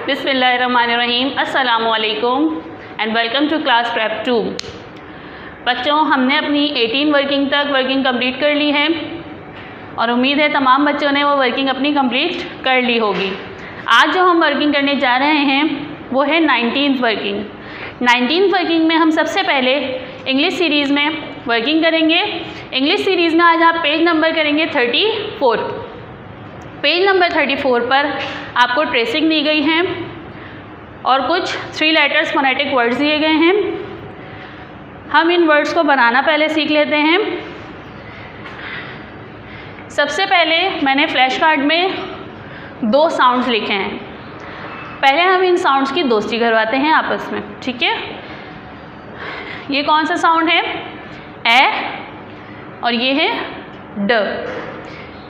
बिस्मिल्लाहिर्रहमानिर्रहीम, अस्सलामुअलैकुम and welcome to class prep 2। बच्चों, हमने अपनी 18 वर्किंग तक वर्किंग कंप्लीट कर ली है और उम्मीद है तमाम बच्चों ने वो वर्किंग अपनी कंप्लीट कर ली होगी। आज जो हम वर्किंग करने जा रहे हैं वो है 19th वर्किंग। 19th वर्किंग में हम सबसे पहले इंग्लिश सीरीज़ में वर्किंग करेंगे। इंग्लिश सीरीज़ में आज आप पेज नंबर करेंगे 34। पेज नंबर 34 पर आपको ट्रेसिंग दी गई है और कुछ 3 लेटर्स फोनेटिक वर्ड्स दिए गए हैं। हम इन वर्ड्स को बनाना पहले सीख लेते हैं। सबसे पहले मैंने फ्लैश कार्ड में 2 साउंड्स लिखे हैं। पहले हम इन साउंड्स की दोस्ती करवाते हैं आपस में, ठीक है। ये कौन सा साउंड है? ए, और ये है ड।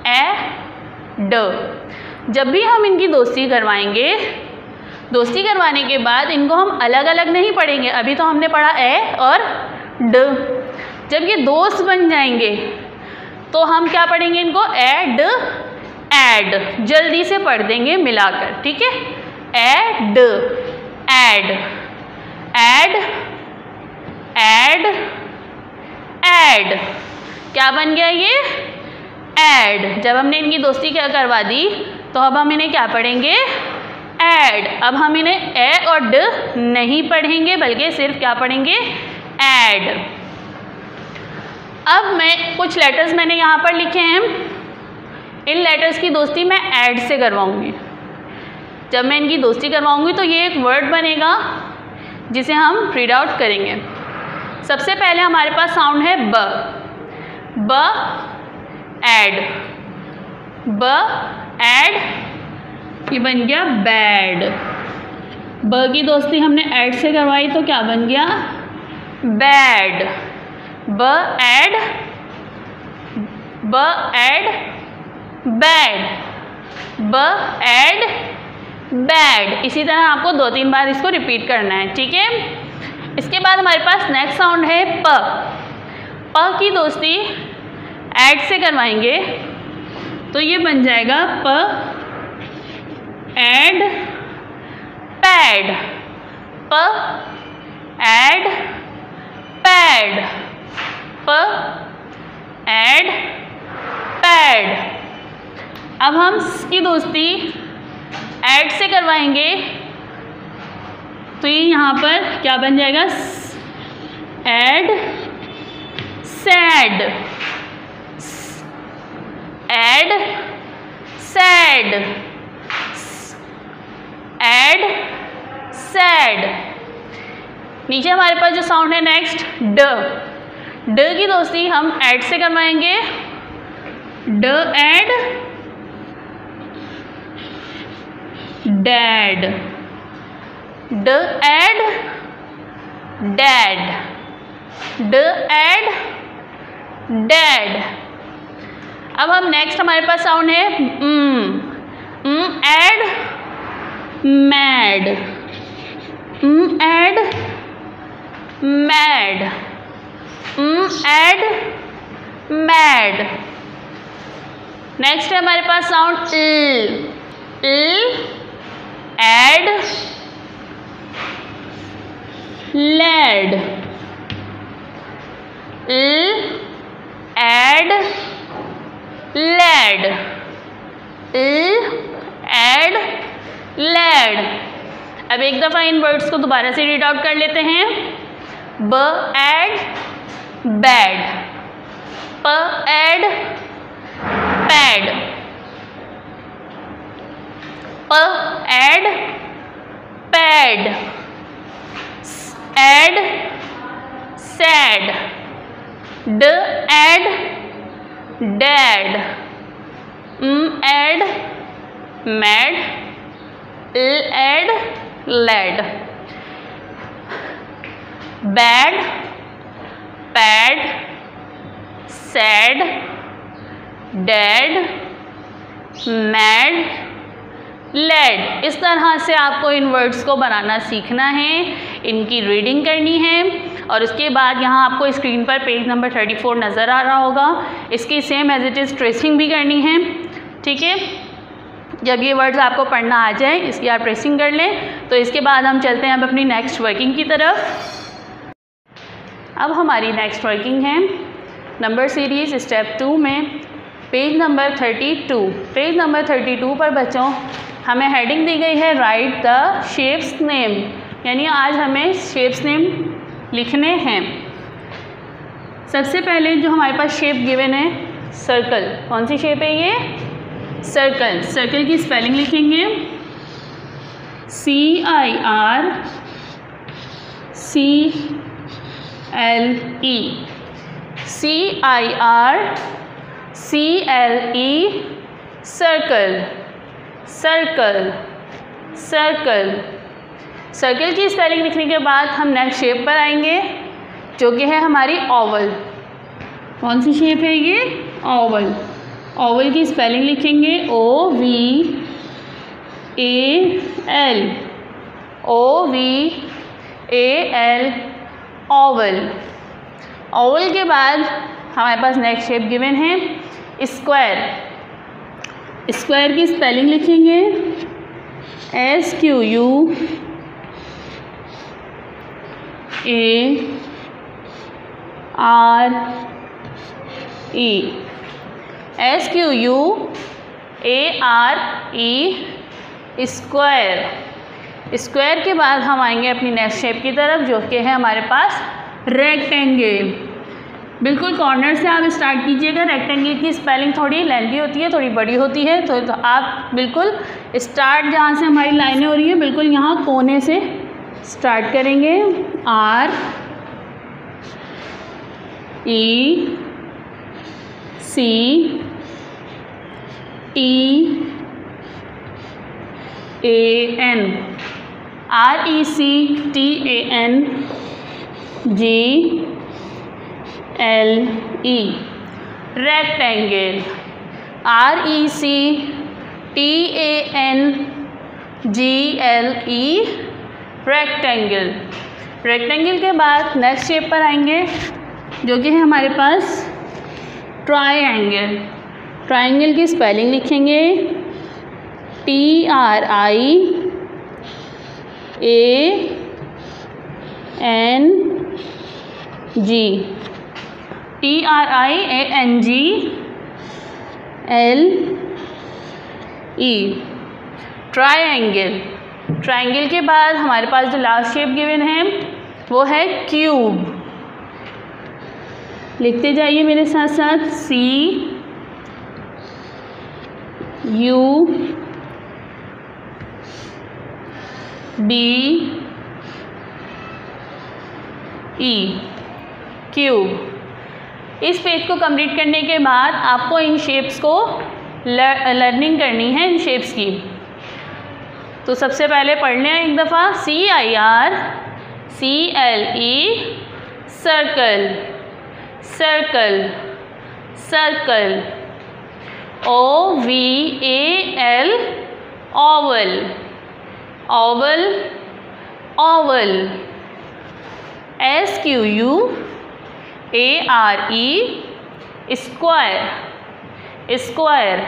ए ड। जब भी हम इनकी दोस्ती करवाएंगे, दोस्ती करवाने के बाद इनको हम अलग अलग नहीं पढ़ेंगे। अभी तो हमने पढ़ा ए और ड। जब ये दोस्त बन जाएंगे तो हम क्या पढ़ेंगे इनको? Ad ad. जल्दी से पढ़ देंगे मिलाकर, ठीक है। Ad ad ad ad ad. क्या बन गया ये? ऐड। जब हमने इनकी दोस्ती क्या करवा दी तो अब हम इन्हें क्या पढ़ेंगे? ऐड। अब हम इन्हें ए और ड नहीं पढ़ेंगे बल्कि सिर्फ क्या पढ़ेंगे? ऐड। अब मैं कुछ लेटर्स मैंने यहाँ पर लिखे हैं। इन लेटर्स की दोस्ती मैं ऐड से करवाऊँगी। जब मैं इनकी दोस्ती करवाऊँगी तो ये एक वर्ड बनेगा जिसे हम रीड आउट करेंगे। सबसे पहले हमारे पास साउंड है ब। ब एड। ब एड, ये बन गया बैड। ब की दोस्ती हमने ऐड से करवाई तो क्या बन गया? बैड। ब एड बैड। ब एड बैड। इसी तरह आपको 2-3 बार इसको रिपीट करना है, ठीक है। इसके बाद हमारे पास नेक्स्ट साउंड है प। प की दोस्ती ऐड से करवाएंगे तो ये बन जाएगा प एड पैड। प एड पैड। प एड पैड। अब हम इसकी दोस्ती ऐड से करवाएंगे तो ये यहाँ पर क्या बन जाएगा? Ad sad. Ad sad. Ad sad. नीचे हमारे पास जो साउंड है नेक्स्ट ड। ड की दोस्ती हम ऐड से करवाएंगे। ड एड डैड। ड एड डैड। ड एड डैड। अब हम नेक्स्ट हमारे पास साउंड है ad mad. Ad mad. Ad mad. Next है हमारे पास sound ad lad. Ad lad. Ad lad. अब एक दफ़ा इन वर्ड्स को दोबारा से रीड आउट कर लेते हैं। ब एड बैड। प एड पैड। प एड पैड। Ad sad. ड ad dad. Ad mad. Ad lad. Bad pad sad dad mad led. इस तरह से आपको इन वर्ड्स को बनाना सीखना है, इनकी रीडिंग करनी है और उसके बाद यहाँ आपको स्क्रीन पर पेज नंबर 34 नज़र आ रहा होगा। इसकी same as it is tracing भी करनी है, ठीक है। जब ये वर्ड्स आपको पढ़ना आ जाए इसकी आप ट्रेसिंग कर लें। तो इसके बाद हम चलते हैं अब अपनी नेक्स्ट वर्किंग की तरफ। अब हमारी नेक्स्ट वर्किंग है नंबर सीरीज़ स्टेप 2 में पेज नंबर 32। पेज नंबर 32 पर बच्चों हमें हेडिंग दी गई है राइट द शेप्स नेम, यानी आज हमें शेप्स नेम लिखने हैं। सबसे पहले जो हमारे पास शेप गिवन है सर्कल, कौन सी शेप है ये? सर्कल। सर्कल की स्पेलिंग लिखेंगे CIRCLE, CIRCLE, circle, circle, circle. Circle की स्पेलिंग लिखने के बाद हम नेक्स्ट शेप पर आएंगे जो कि है हमारी ओवल। कौन सी शेप है ये? ओवल। ओवल की स्पेलिंग लिखेंगे OVAL, OVAL, ओवल। ओवल के बाद हमारे पास नेक्स्ट शेप गिवन है स्क्वायर। स्क्वायर की स्पेलिंग लिखेंगे SQUARE, स्क्वायर। स्क्वायर के बाद हम आएंगे अपनी नेक्स्ट शेप की तरफ जो कि है हमारे पास रेक्टेंगल। बिल्कुल कॉर्नर से आप स्टार्ट कीजिएगा। रेक्टेंगल की स्पेलिंग थोड़ी लेंथी होती है, थोड़ी बड़ी होती है, तो आप बिल्कुल स्टार्ट जहाँ से हमारी लाइनें हो रही हैं बिल्कुल यहाँ कोने से स्टार्ट करेंगे। RECTAN, RECTANGLE, rectangle. RECTANGLE, rectangle. Rectangle के बाद नेक्स्ट शेप पर आएंगे जो कि है हमारे पास ट्रायंगल। ट्रायंगल की स्पेलिंग लिखेंगे TRIANGLE, ट्रायंगल। ट्रायंगल के बाद हमारे पास जो लास्ट शेप गिवन है वो है क्यूब। लिखते जाइए मेरे साथ साथ CUBE, क्यूब। इस पेज को कंप्लीट करने के बाद आपको इन शेप्स को लर्निंग करनी है, इन शेप्स की। तो सबसे पहले पढ़ लें एक दफ़ा CIRCLE, circle, circle, circle. OVAL, Oval, Oval, Oval. SQUARE, square, square,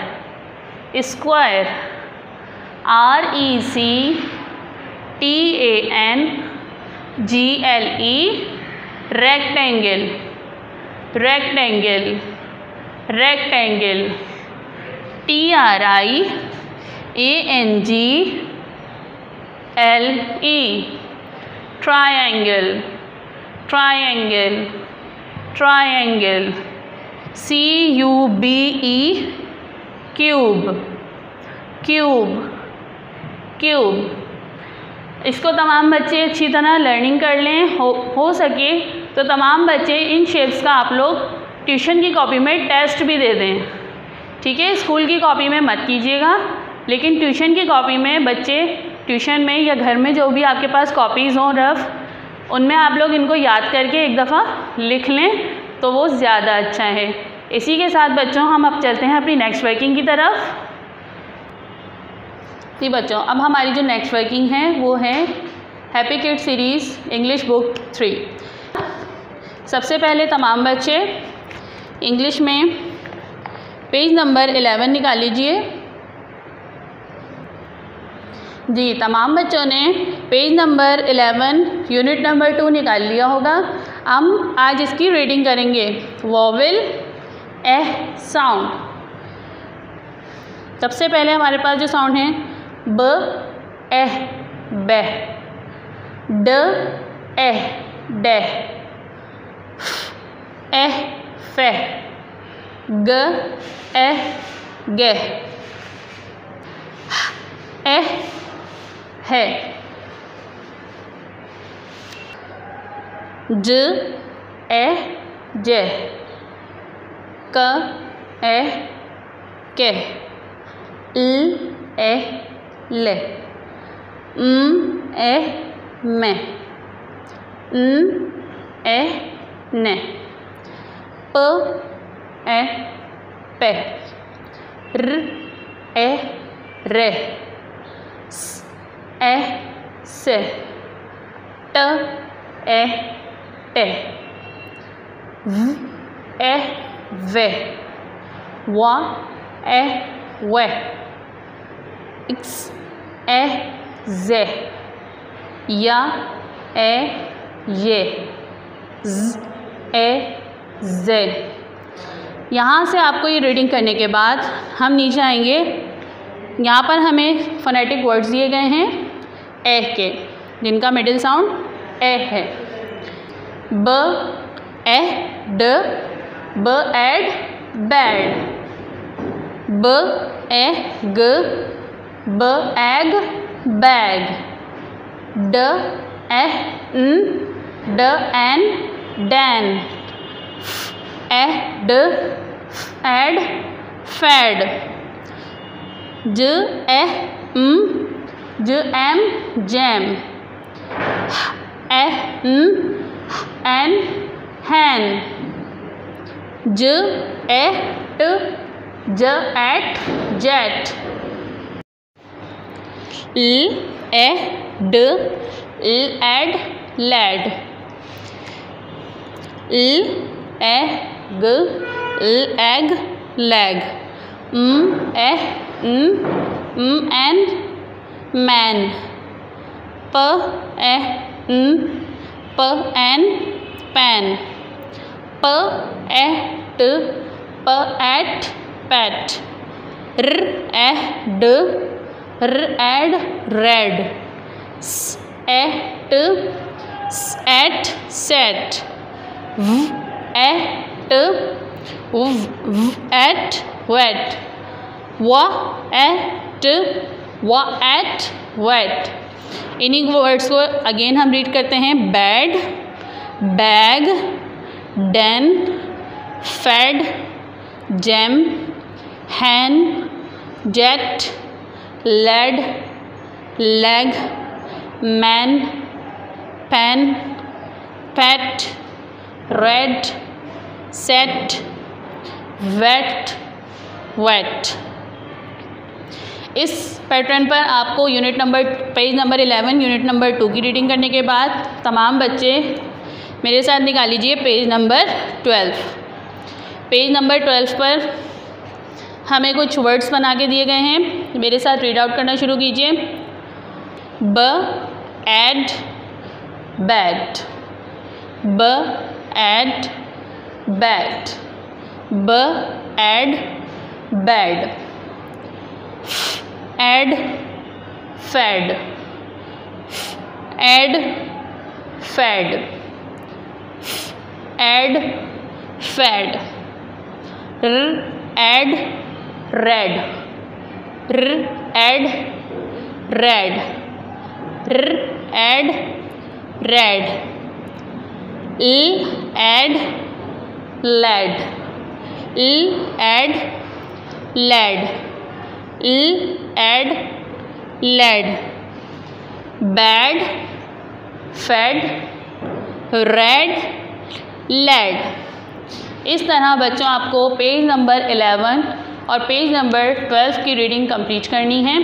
square. RECTANGLE, rectangle, rectangle, rectangle. TRIANGLE, triangle, triangle, triangle. CUBE, cube, cube, cube. इसको तमाम बच्चे अच्छी तरह लर्निंग कर लें। हो सके तो तमाम बच्चे इन शेप्स का आप लोग ट्यूशन की कॉपी में टेस्ट भी दे दें, ठीक है? स्कूल की कॉपी में मत कीजिएगा, लेकिन ट्यूशन की कॉपी में बच्चे ट्यूशन में या घर में जो भी आपके पास कॉपीज़ हों रफ, उनमें आप लोग इनको याद करके एक दफ़ा लिख लें तो वो ज़्यादा अच्छा है। इसी के साथ बच्चों हम अब चलते हैं अपनी नेक्स्ट वर्किंग की तरफ। जी बच्चों, अब हमारी जो नेक्स्ट वर्किंग है वो है happy kids series English book 3। सबसे पहले तमाम बच्चे इंग्लिश में पेज नंबर 11 निकाल लीजिए। जी, तमाम बच्चों ने पेज नंबर 11 यूनिट नंबर 2 निकाल लिया होगा। हम आज इसकी रीडिंग करेंगे। वॉवेल एह साउंड। सबसे पहले हमारे पास जो साउंड है ब एह बै, ड एह डे, एह फे, ग एह गे, एह है, ज एह जे, क एह के, ल एह ले, एह में, एह ने, प एह पे, र एह रे, स एह से, ट एह टे, व एह वे, व एह वे, एक्स एह जे, या एह ये, ज एह जे। यहाँ से आपको ये रीडिंग करने के बाद हम नीचे आएंगे। यहाँ पर हमें फोनेटिक वर्ड्स दिए गए हैं ए के, जिनका मिडिल साउंड ए है। ब एह ड, ब एड बैड, ब एह ग, ब एग बैग, ड एह न, ड एन डैन, एह ड एड फैड, ज एह ज एम जैम, एह एन हैन, ज एह ट ज एट जेट, ल एह ड ल एड लैड, ल एह ग ल एग लैग, एह एन मैन, प एह प एन पैन, प एह ट प एट पैट, र एह ड र एड रेड, स एह ट स एट सेट, व एह ट व एट वेट, व एह ट व एट वेट। इन्हीं वर्ड्स को अगेन हम रीड करते हैं। Bad, bag, Dan, fad, jam, hen, jet, led, leg, man, pan, pat, red, set, wet, wet. इस पैटर्न पर आपको पेज नंबर 11 यूनिट नंबर 2 की रीडिंग करने के बाद तमाम बच्चे मेरे साथ निकाल लीजिए पेज नंबर 12। पेज नंबर 12 पर हमें कुछ वर्ड्स बना के दिए गए हैं। मेरे साथ रीड आउट करना शुरू कीजिए। ब एड बैट, ब एड बैट, ब ad bad, ad fad, ad fad, ad fad, र एड रेड, र एड रेड, र एड रेड, ल एड लेड, ल एड लेड, ल ad led, bad fad, red led. इस तरह बच्चों आपको पेज नंबर 11 और पेज नंबर 12 की रीडिंग कंप्लीट करनी है।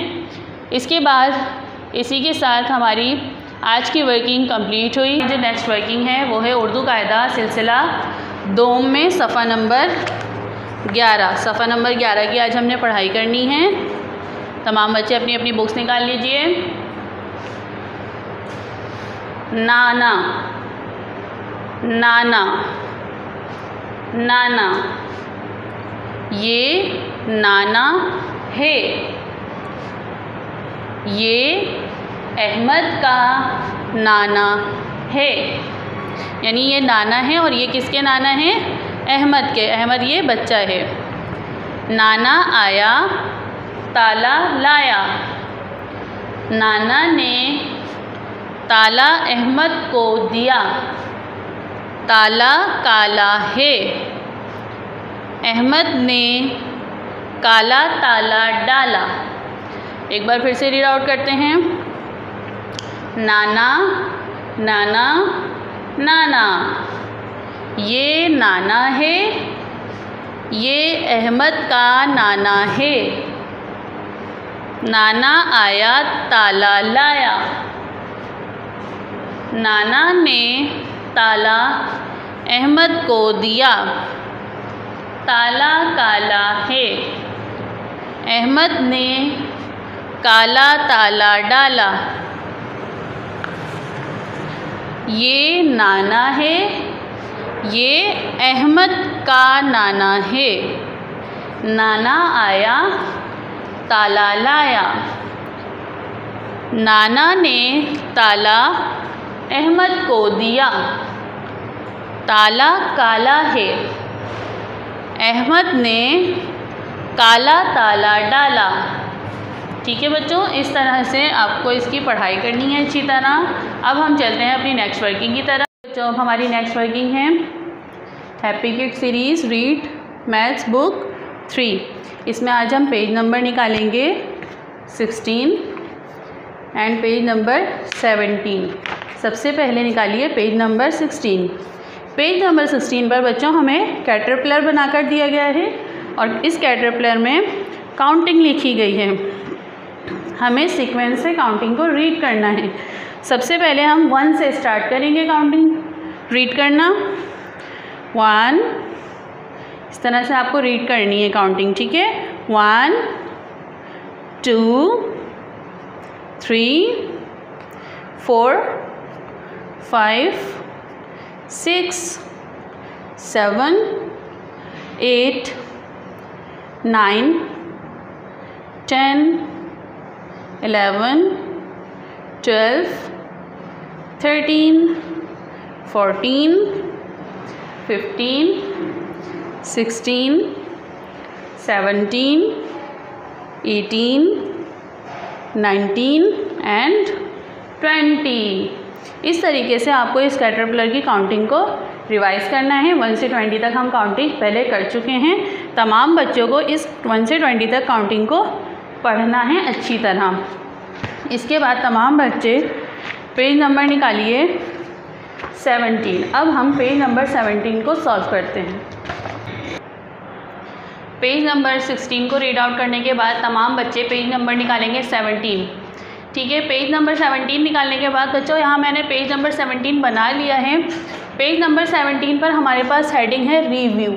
इसके बाद इसी के साथ हमारी आज की वर्किंग कंप्लीट हुई। जो नेक्स्ट वर्किंग है वो है उर्दू कायदा सिलसिला 2 में सफ़ा नंबर 11। सफ़ा नंबर 11 की आज हमने पढ़ाई करनी है। तमाम बच्चे अपनी अपनी बुक्स निकाल लीजिए। नाना, नाना, नाना, ये नाना है। ये अहमद का नाना है। यानी ये नाना है और ये किसके नाना है? अहमद के। अहमद ये बच्चा है। नाना आया, ताला लाया। नाना ने ताला अहमद को दिया। ताला काला है। अहमद ने काला ताला डाला। एक बार फिर से रीड आउट करते हैं। नाना, नाना, नाना, ये नाना है। ये अहमद का नाना है। नाना आया, ताला लाया। नाना ने ताला अहमद को दिया। ताला काला है। अहमद ने काला ताला डाला। ये नाना है। ये अहमद का नाना है। नाना आया, ताला लाया। नाना ने ताला अहमद को दिया। ताला काला है। अहमद ने काला ताला डाला। ठीक है बच्चों, इस तरह से आपको इसकी पढ़ाई करनी है अच्छी तरह। अब हम चलते हैं अपनी नेक्स्ट वर्किंग की तरफ। बच्चों अब हमारी नेक्स्ट वर्किंग है happy kid series read maths book 3। इसमें आज हम पेज नंबर निकालेंगे 16 एंड पेज नंबर 17। सबसे पहले निकालिए पेज नंबर 16। पेज नंबर 16 पर बच्चों हमें कैटरपिलर बनाकर दिया गया है और इस कैटरपिलर में काउंटिंग लिखी गई है। हमें सीक्वेंस से काउंटिंग को रीड करना है। सबसे पहले हम 1 से स्टार्ट करेंगे काउंटिंग रीड करना। 1, इस तरह से आपको रीड करनी है काउंटिंग, ठीक है। 1 2 3 4 5 6 7 8 9 10 11 12 13 14 15 16 17 18 19 एंड 20। इस तरीके से आपको इस कैटरपिलर की काउंटिंग को रिवाइज करना है। 1 से 20 तक हम काउंटिंग पहले कर चुके हैं। तमाम बच्चों को इस 1 से 20 तक काउंटिंग को पढ़ना है अच्छी तरह। इसके बाद तमाम बच्चे पेज नंबर निकालिए 17। अब हम पेज नंबर 17 को सॉल्व करते हैं। पेज नंबर 16 को रीड आउट करने के बाद तमाम बच्चे पेज नंबर निकालेंगे 17। ठीक है, पेज नंबर 17 निकालने के बाद बच्चों यहाँ मैंने पेज नंबर 17 बना लिया है। पेज नंबर 17 पर हमारे पास हेडिंग है रिव्यू,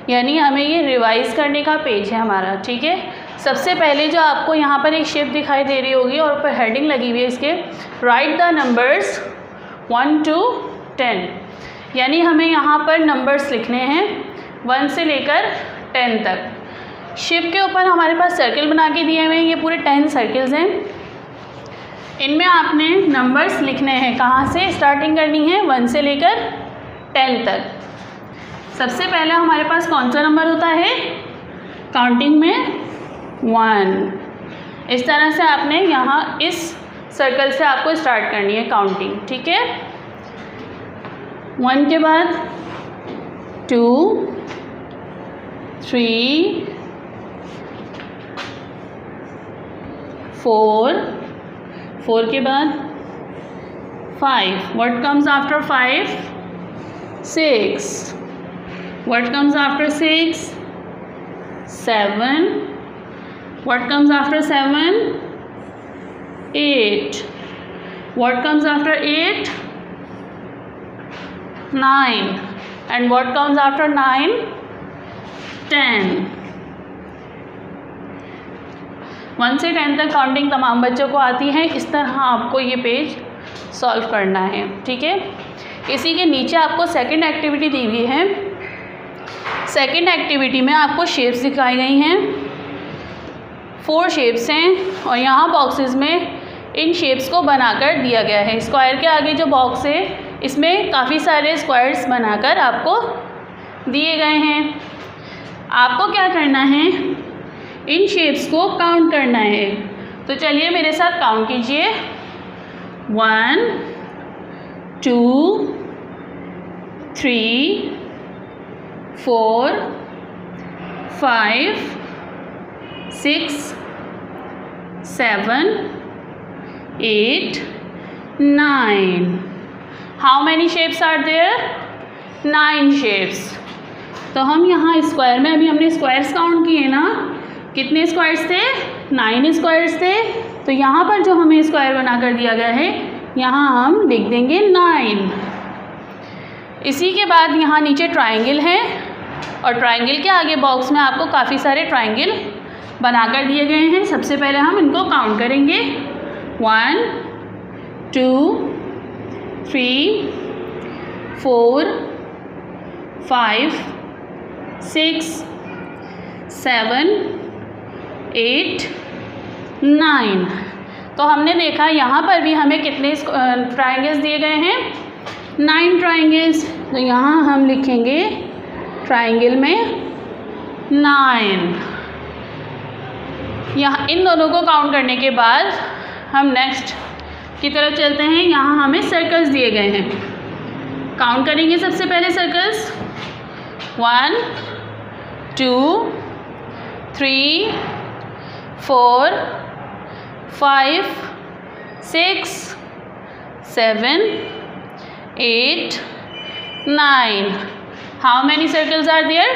यानी हमें ये रिवाइज़ करने का पेज है हमारा। ठीक है, सबसे पहले जो आपको यहाँ पर एक शेप दिखाई दे रही होगी और ऊपर हेडिंग लगी हुई है इसके, राइट द नंबर्स 1 to 10, यानी हमें यहाँ पर नंबर्स लिखने हैं 1 से लेकर 10 तक। शेप के ऊपर हमारे पास सर्किल बना के दिए हुए हैं, ये पूरे 10 सर्किल्स हैं। इनमें आपने नंबर्स लिखने हैं, कहाँ से स्टार्टिंग करनी है 1 से लेकर 10 तक। सबसे पहले हमारे पास कौन सा नंबर होता है काउंटिंग में 1। इस तरह से आपने यहाँ इस सर्कल से आपको स्टार्ट करनी है काउंटिंग। ठीक है, 1 के बाद 2 3 4 के बाद 5, what comes after 5 6, what comes after 6 7, what comes after 7 8, what comes after 8 9, and what comes after 9 10। 1 से 10 तक काउंटिंग तमाम बच्चों को आती है। इस तरह आपको ये पेज सॉल्व करना है, ठीक है। इसी के नीचे आपको सेकंड एक्टिविटी दी हुई है। सेकंड एक्टिविटी में आपको शेप्स दिखाई गई हैं, 4 शेप्स हैं और यहाँ बॉक्सेस में इन शेप्स को बनाकर दिया गया है। स्क्वायर के आगे जो बॉक्स है इसमें काफ़ी सारे स्क्वायर्स बनाकर आपको दिए गए हैं। आपको क्या करना है, इन शेप्स को काउंट करना है। तो चलिए मेरे साथ काउंट कीजिए, 1 2 3 4 5 6 7 8 9। How many shapes are there? 9 shapes. तो हम यहाँ स्क्वायर में अभी हमने स्क्वायर्स काउंट किए ना, कितने स्क्वायर्स थे? 9 स्क्वायर्स थे। तो यहाँ पर जो हमें स्क्वायर बना कर दिया गया है यहाँ हम लिख देंगे 9। इसी के बाद यहाँ नीचे ट्रायंगल है और ट्रायंगल के आगे बॉक्स में आपको काफ़ी सारे ट्रायंगल बनाकर दिए गए हैं। सबसे पहले हम इनको काउंट करेंगे, 1 2 3 4 5 6 7 8 9। तो हमने देखा यहाँ पर भी हमें कितने ट्रायंगल्स दिए गए हैं? 9 ट्रायंगल्स। तो यहाँ हम लिखेंगे ट्रायंगल में 9। यहाँ इन दोनों को काउंट करने के बाद हम नेक्स्ट की तरफ चलते हैं। यहाँ हमें सर्कल्स दिए गए हैं, काउंट करेंगे सबसे पहले circles, 1 2 3 4 5 6 7 8 9। How many circles are there?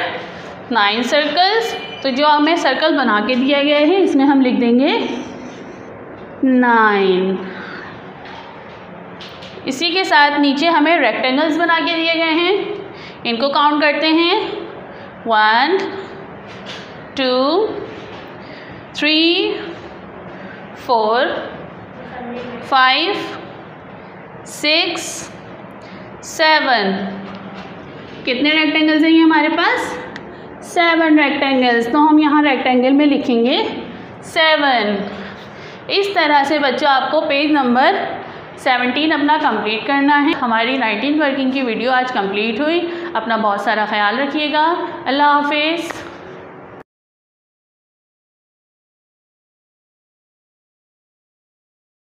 9 circles. तो जो हमें सर्कल बना के दिया गया है इसमें हम लिख देंगे 9। इसी के साथ नीचे हमें रेक्टेंगल्स बना के दिए गए हैं, इनको काउंट करते हैं, 1 2 3 4 5 6 7। कितने रेक्टेंगल्स हैं ये हमारे पास? 7 रेक्टेंगल्स। तो हम यहाँ रेक्टेंगल में लिखेंगे 7। इस तरह से बच्चों आपको पेज नंबर 17 अपना कंप्लीट करना है। हमारी 19th वर्किंग की वीडियो आज कंप्लीट हुई। अपना बहुत सारा ख्याल रखिएगा। अल्लाह हाफिज़।